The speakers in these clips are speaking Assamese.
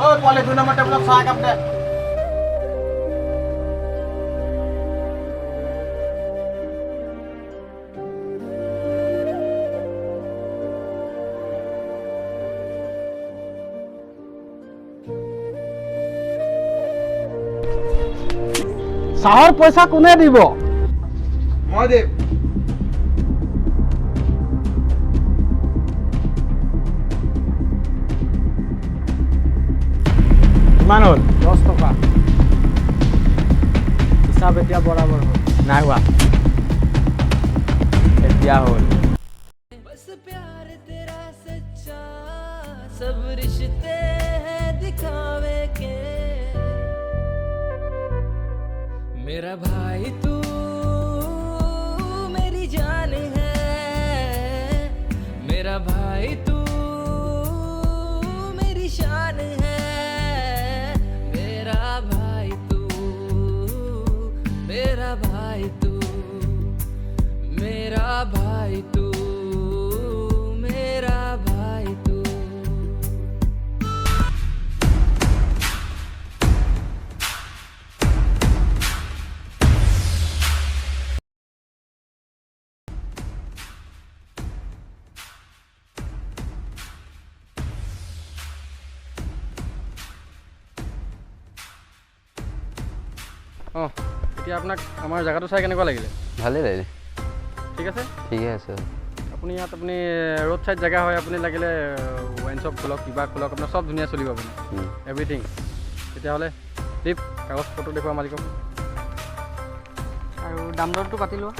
ঐ পোৱালি 2 নম্বৰ টেবুলত চাহ একাপ দে। চাহৰ পইচা কোনে দিব? মই দিম। কিমান হ'ল? 10 টকা। হিচাপ এতিয়া বৰাবৰ হ'ল। নাই হোৱা। এতিয়া হ'ল। बस प्यार तेरा सच्चा सब रिश्ते हैं दिखावे के मेरा भाई तू मेरी जान है मेरा भाई तू मेरी शान है मेरा भाई तू मेरा भाई तू मेरा भाई तू मेरा भाई तू অঁ এতিয়া আপোনাক আমাৰ জেগাটো চাই কেনেকুৱা লাগিলে? ভালেই লাগিলে। ঠিক আছে, ঠিকে আছে। আপুনি ইয়াত আপুনি ৰোড চাইড জেগা হয়, আপুনি লাগিলে ৱাইন শ্বপ খোলক, কিবা খোলক, আপোনাৰ চব ধুনীয়া চলিব আপুনি এভৰিথিং। তেতিয়াহ'লে দীপ কাগজ পত্ৰ দেখুওৱা মালিকক। আৰু দাম দৰটো পাতি লোৱা।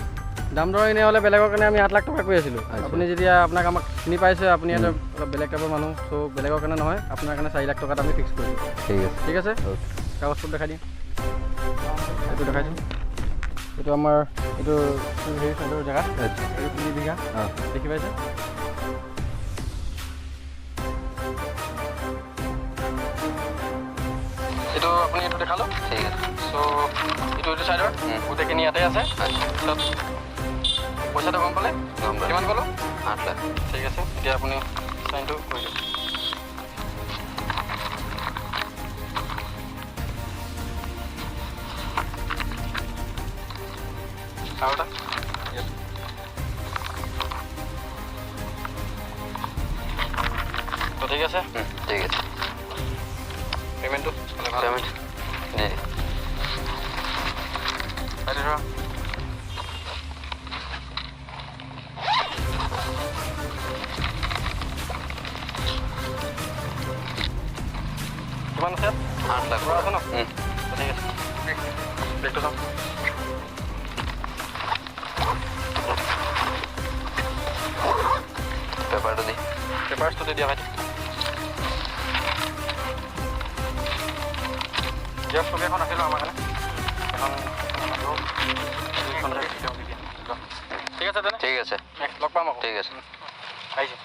দাম দৰ এনেই হ'লে বেলেগৰ কাৰণে আমি 8 লাখ টকা কৈ আছিলোঁ। আপুনি যেতিয়া আমাক চিনি পাইছে, আপুনি ইয়াতে অলপ বেলেগ টাইপৰ মানুহ, চ' বেলেগৰ কাৰণে নহয়, আপোনাৰ কাৰণে 4 লাখ টকাত আমি ফিক্স কৰিম। ঠিক আছে, ঠিক আছে, কাগজ পত্ৰ দেখাই দিম। এইটো দেখাই দিম। এইটো আমাৰ এইটো হেৰি চাইডৰ জেগা, এই 2 বিঘা দেখি পাইছে। এইটো আপুনি এইটো দেখালোঁ। ঠিক আছে। চ' এইটো চাইডৰ গোটেইখিনি ইয়াতে আছে। তাৰপিছত পইচাটো গম পালে? কিমান ক'লোঁ? 8 লাখ। ঠিক আছে, এতিয়া আপুনি চাইনটো কৰি দিয়ক। আৰু এটা তো ঠিক আছে। ঠিক আছে, পেমেণ্টটো পেমেণ্ট দি কিমান আছে? 8 লাখ আছে ন? ঠিক আছে, বেগটো চাওঁ। পেপাৰটো দি পেপাৰছটো দি দিয়া ভাইটি। দিয়ক, ছবি এখন আছিলোঁ আমাৰ কাৰণে, এখন ঠিক আছে তেনে। ঠিক আছে, নেক্সট লগ পাম আকৌ। ঠিক আছে, আহিছে।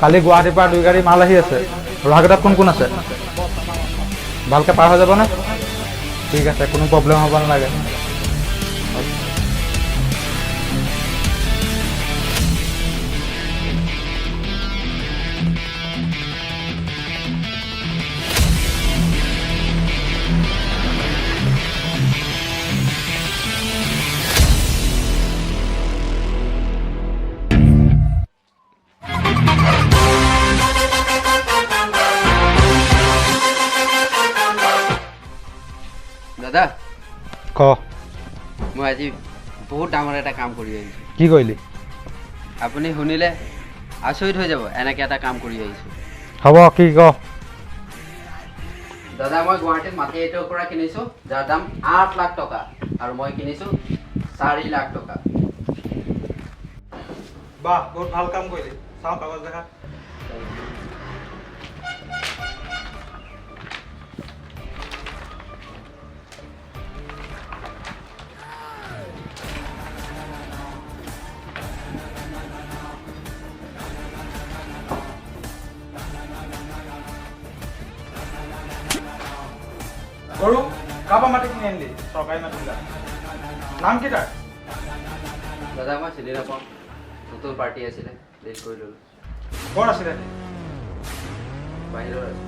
কালি গুৱাহাটীৰ পৰা 2 গাড়ী মাল আহি আছে। ৰহাগেটাত কোন কোন আছে? ভালকে পাৰ হৈ যাবনে? ঠিক আছে, কোনো প্ৰব্লেম হ'ব নালাগে। দাদা ক মই আজি বহুত ডাঙৰ এটা কাম কৰি আহিছোঁ। কি কৰিলি? আপুনি শুনিলে আচৰিত হৈ যাব, এনেকৈ এটা কাম কৰি আহিছোঁ। হ'ব, কি ক? দাদা মই গুৱাহাটীত মাটি এটাৰ পৰা কিনিছোঁ, যাৰ দাম 8 লাখ টকা, আৰু মই কিনিছোঁ 4 লাখ টকা। বাহ, বহুত ভাল কাম কৰিলি। চাওঁ কাগজ দেখা। গৰু কাৰোবাৰ মাটি কিনি আনিলি? চৰকাৰী মাটিবিলাক। নাম কি তাৰ? দাদা মই চিনি নাপাওঁ, নতুন পাৰ্টি আছিলে, ডেট কৰি ল'লোঁ। ক'ত আছিলে? বাহিৰৰ আছে।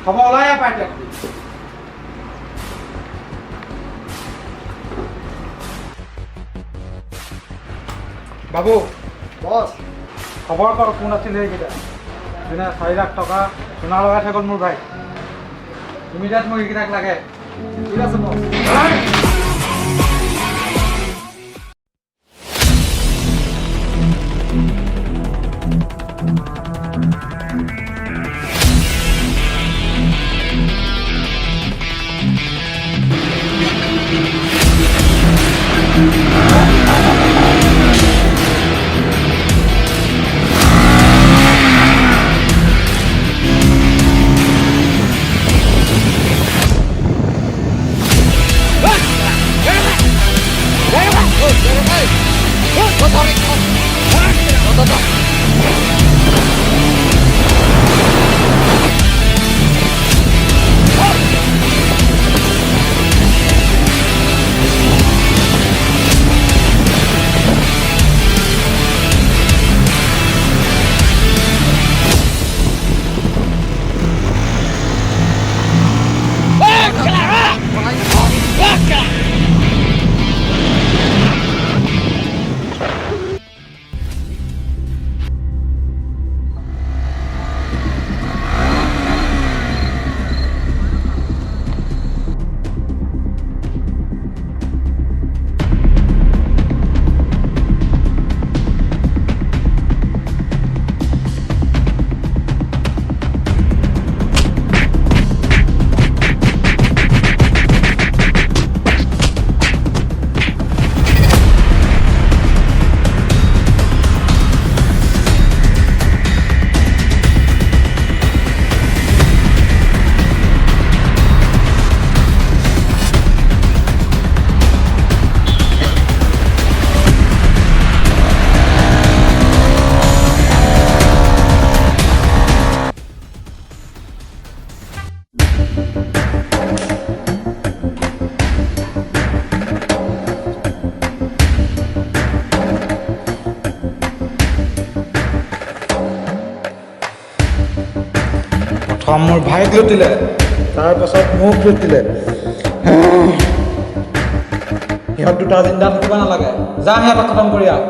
হ'ব, ওলাই আহ পাৰ্টি। বাবু, বছ খবৰ কৰ, কোন আছিল সেইকেইটা? যোনে 4 লাখ টকা সোণা লগাই থৈ গ'ল মোৰ ভাই। ইমিডিয়েট মোক এইকেইটাক লাগে। ঠিক আছে বছ। প্ৰথম মোৰ ভাইক লুটিলে, তাৰপাছত মোক লুটিলে। সিহঁত দুটা জিন্দা থাকিব নালাগে। যা সিহঁতক খতম কৰি আহ।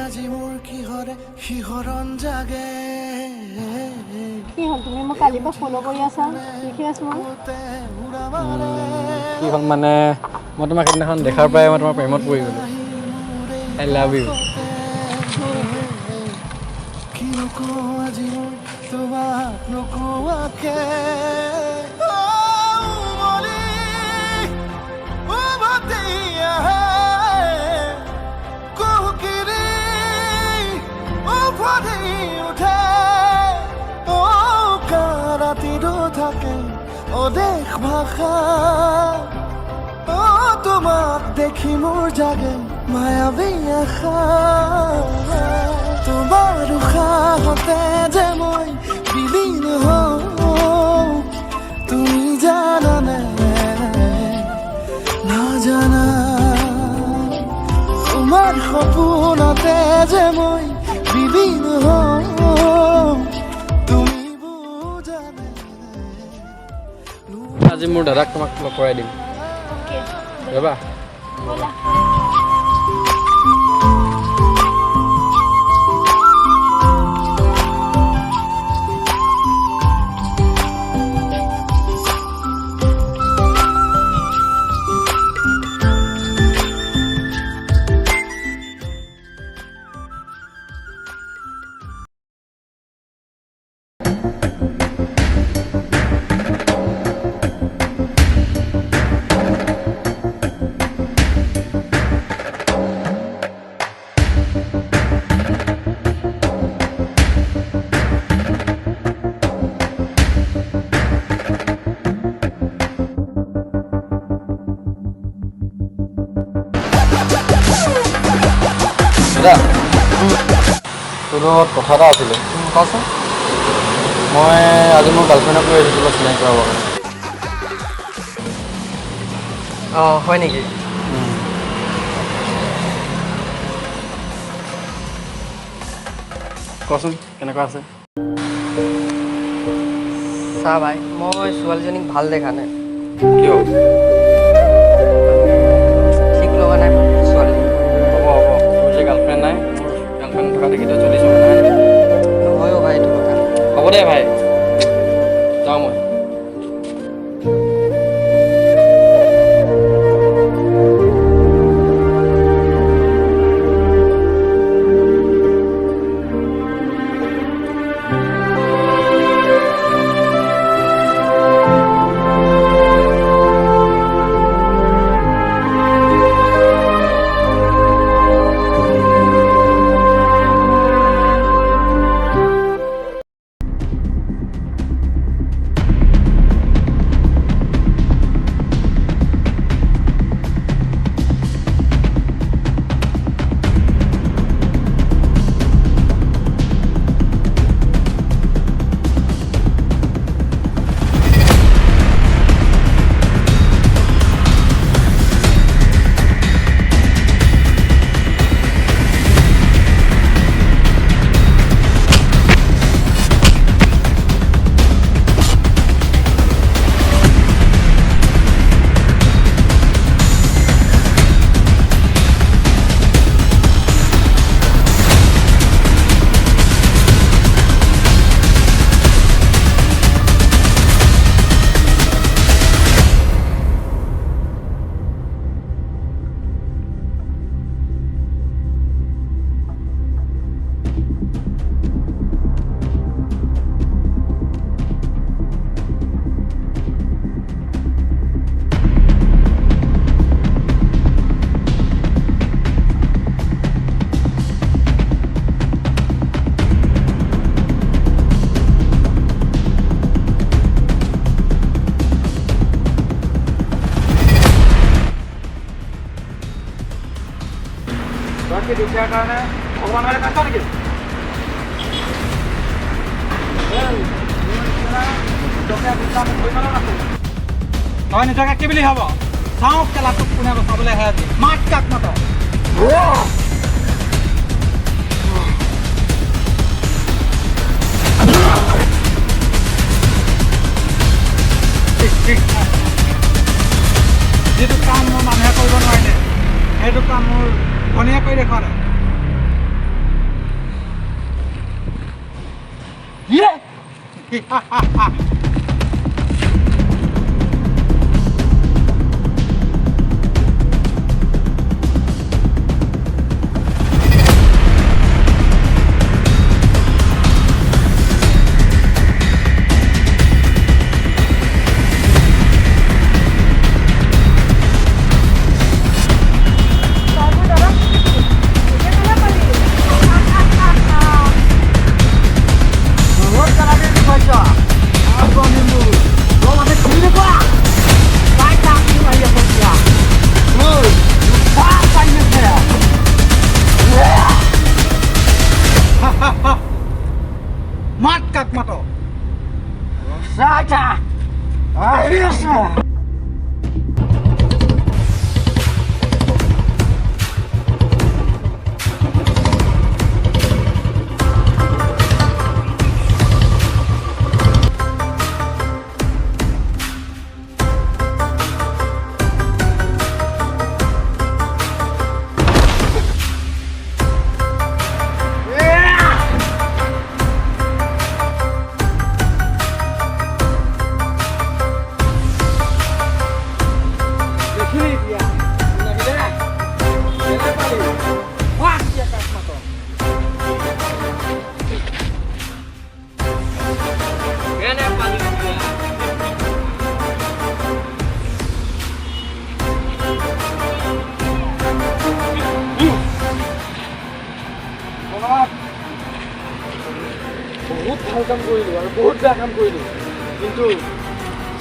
আজি মোৰ কিহৰে শিহৰণ জাগে কি হ'ল তুমি মোক কালিৰ পৰা ফ'ল' কৰি আছা দেখি আছো মই কি হ'ল মানে মই তোমাক সেইদিনাখন দেখাৰ পৰাই মই তোমাৰ প্ৰেমত পৰি গ'লোঁ আই লাভ ইউ কি নকওঁ আজি মই তোমাক নোকোৱাকে দেশ ভাষা তোমাক দেখি মোৰ জাগে মায়াবী আশা তোমাৰ উশাহতে যে মই বিলীন হওঁ তুমি জানানে নাজানা তোমাৰ সপোনতে যে মই বিলীন হওঁ আজি মোৰ দাদাক তোমাক লগ কৰাই দিম যাবা তোৰ লগত কথা এটা আছিলে কচোন মই আজি মোৰ গাৰ্লফ্ৰেণ্ডক লৈ আহিছিলোঁ চিনাকি কৰাবৰ কাৰণে অঁ হয় নেকি কচোন কেনেকুৱা আছে চা ভাই মই ছোৱালীজনীক ভাল দেখা নাই কিয় ঠিক লগা নাই ছোৱালী হ'ব হ'ব তোৰ যে গাৰ্লফ্ৰেণ্ড নাই মোৰ গাৰ্লফ্ৰেণ্ড থকা দেখিতো চলিছোঁ নাই নহয়ো ভাই এইটো কথা হ'ব দে ভাই যাওঁ মই কি দুখীয়াৰ কাৰণে ভগৱান হ'লে কাছ নেকি তই নিজকে কি বুলি ভাব চাওঁ কেলাটোক কোনে বচাবলৈ আহে আজি মাত কাক মাত যিটো কাম মোৰ মানুহে কৰিব নোৱাৰিলে সেইটো কাম মোৰ ধনীয়ে কৰি দেখুৱালে Mat kak mato. Saja. Ayo. বহুত ভাল কাম কৰিলোঁ আৰু বহুত বেয়া কাম কৰিলোঁ কিন্তু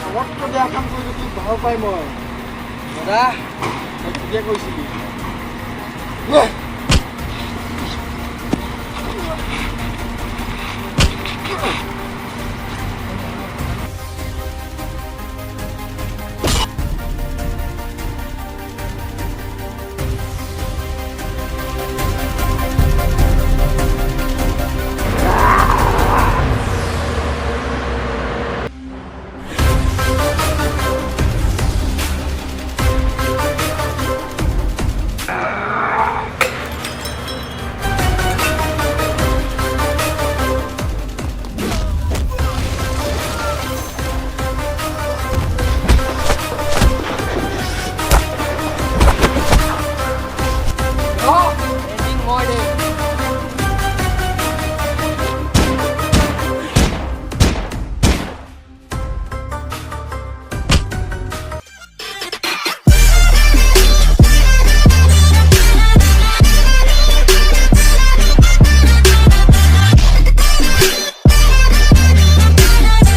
চবতকৈ বেয়া কাম কৰিলোঁ কি ভাল পাই মই দাদা মই ঠিকে কৈছিলি